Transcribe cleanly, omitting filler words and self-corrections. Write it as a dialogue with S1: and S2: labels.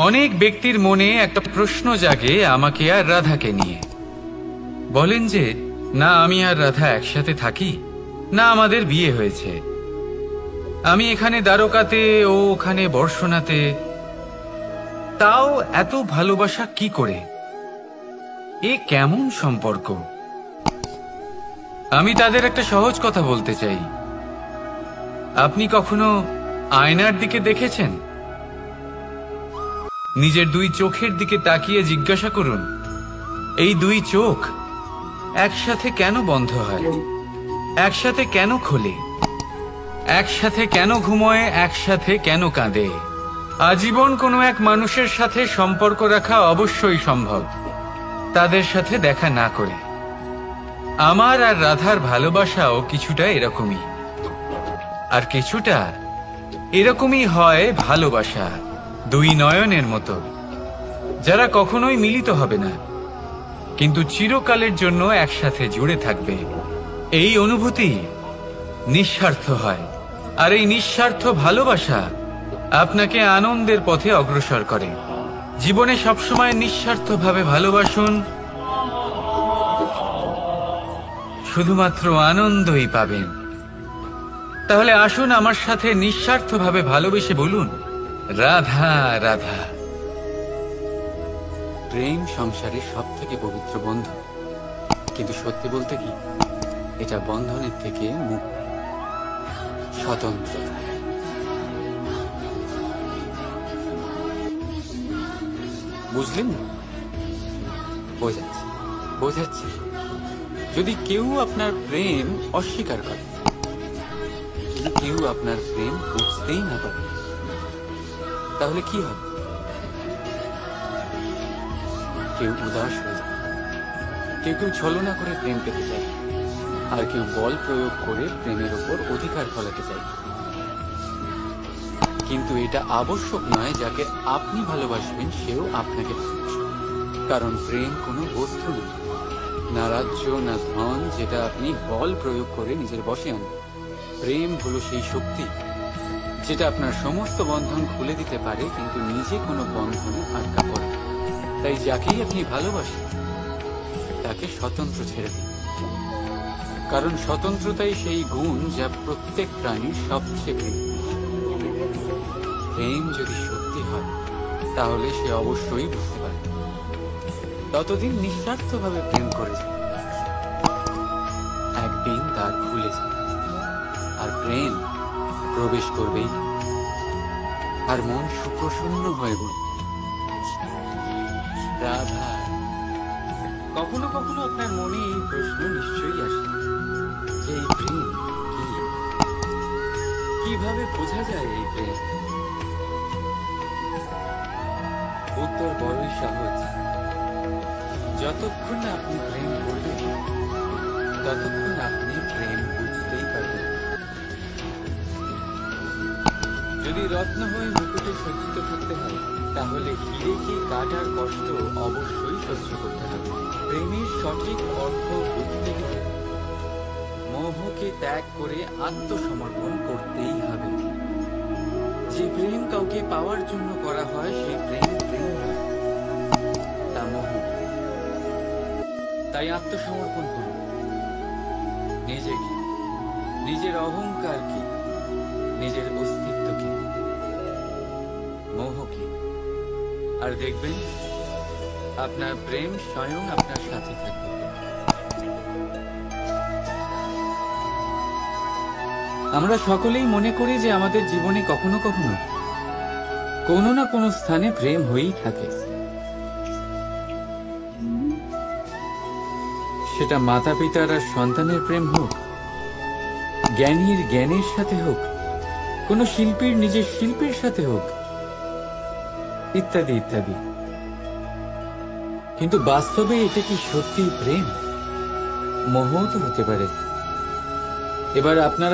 S1: অনেক ব্যক্তির মনে একটা প্রশ্ন জাগে আমাকে আর রাধাকে নিয়ে। বলেন যে না আমি আর রাধা একসাথে থাকি, না আমাদের বিয়ে হয়েছে। আমি এখানে দ্বারকাতে, ও ওখানে বর্ষণাতে, তাও এত ভালোবাসা কি করে? এ কেমন সম্পর্ক? আমি তাদের একটা সহজ কথা বলতে চাই। আপনি কখনো আয়নার দিকে দেখেছেন? নিজের দুই চোখের দিকে তাকিয়ে জিজ্ঞাসা করুন, এই দুই চোখ একসাথে কেন বন্ধ হয়, একসাথে কেন খোলে, একসাথে কেন ঘুমোয়, একসাথে কেন কাঁদে? আজীবন কোনো এক মানুষের সাথে সম্পর্ক রাখা অবশ্যই সম্ভব, তাদের সাথে দেখা না করে। আমার আর রাধার ভালোবাসাও কিছুটা এরকমই, আর কিছুটা এরকমই হয় ভালোবাসা দুই নয়নের মতো, যারা কখনোই মিলিত হবে না, কিন্তু চিরকালের জন্য একসাথে জুড়ে থাকবে। এই অনুভূতি নিঃস্বার্থ হয়, আর এই নিঃস্বার্থ ভালোবাসা আপনাকে আনন্দের পথে অগ্রসর করে। জীবনে সবসময় নিঃস্বার্থভাবে ভালোবাসুন, শুধুমাত্র আনন্দই পাবেন। তাহলে আসুন আমার সাথে নিঃস্বার্থভাবে ভালোবেসে বলুন, রাধা রাধা।
S2: প্রেম সংসারের সব থেকে পবিত্র বন্ধন, কিন্তু সত্যি বলতে কি, এটা বন্ধনের থেকে মুক্তি, স্বতন্ত্র। বুঝলেন না? বোঝাচ্ছি বোঝাচ্ছি। যদি কেউ আপনার প্রেম অস্বীকার করে, যদি কেউ আপনার প্রেম বুঝতেই না পারে, তাহলে কি হবে? কেউ উদাস হয়ে যায়, কেউ কেউ ছলনা করে প্রেম পেতে চায়, আর কেউ বল প্রয়োগ করে প্রেমের ওপর অধিকার ফলাতে চায়। কিন্তু এটা আবশ্যক নয় যাকে আপনি ভালোবাসবেন সেও আপনাকে ভালোবাসবে, কারণ প্রেম কোনো বস্তু নয়, না রাজ্য না ধন যেটা আপনি বল প্রয়োগ করে নিজের বশে আনবেন। প্রেম হলো সেই শক্তি যেটা আপনার সমস্ত বন্ধন খুলে দিতে পারে, কিন্তু নিজে কোনো বন্ধনে আটকা পড়ে। তাই যাকেই আপনি ভালোবাসেন তাকে স্বতন্ত্র ছেড়ে দিন, কারণ স্বতন্ত্রতাই সেই গুণ যা প্রত্যেক প্রাণীর সবচেয়ে প্রিয়। প্রেম যদি সত্যি হয় তাহলে সে অবশ্যই বুঝতে পারে। ততদিন নিঃস্বার্থভাবে প্রেম করেছে, একদিন তার খুলে যাবে, আর প্রেম প্রবেশ করবেই, আর মন সুপ্রসন্ন হয়ে বলবে, রাধা। কখনো কখনো আপনার মনে এই প্রশ্ন নিশ্চয়ই আসে যে এই প্রেম কি, কিভাবে বোঝা যায় এই প্রেম? উত্তর বড়ই সহজ। যতক্ষণ না আপনি প্রেম করবেন ততক্ষণ আপনি প্রেম বুঝতেই পারবেন। যদি রত্ন হয়ে মুকুটে সজ্জিত করতে হয়, তাহলে হিরেকে কাটার কষ্ট অবশ্যই সহ্য করতে হবে। প্রেমের সঠিক অর্থ বুঝতে গেলে মোহকে ত্যাগ করে আত্মসমর্পণ করতেই হবে। যে প্রেম কাউকে পাওয়ার জন্য করা হয় সেই প্রেম প্রেম নয়, তা মোহ। তাই আত্মসমর্পণ করুন নিজেকে, নিজের অহংকারকে, নিজের অস্তিত্বকে, মোহকে, আর দেখবেন আপনার প্রেম স্বয়ং আপনার সাথে থাকবে। আমরা সকলেই মনে করি যে আমাদের জীবনে কখনো কখনো কোনো না কোনো স্থানে প্রেম হয়েই থাকে। সেটা মাতা পিতার আর সন্তানের প্রেম হোক, জ্ঞানীর জ্ঞানের সাথে হোক, কোনো শিল্পীর নিজের শিল্পের সাথে হোক, ইত্যাদি ইত্যাদি। কিন্তু বাস্তবে এটা কি সত্যি প্রেম? মোহ তো হতে পারে। এবার আপনারা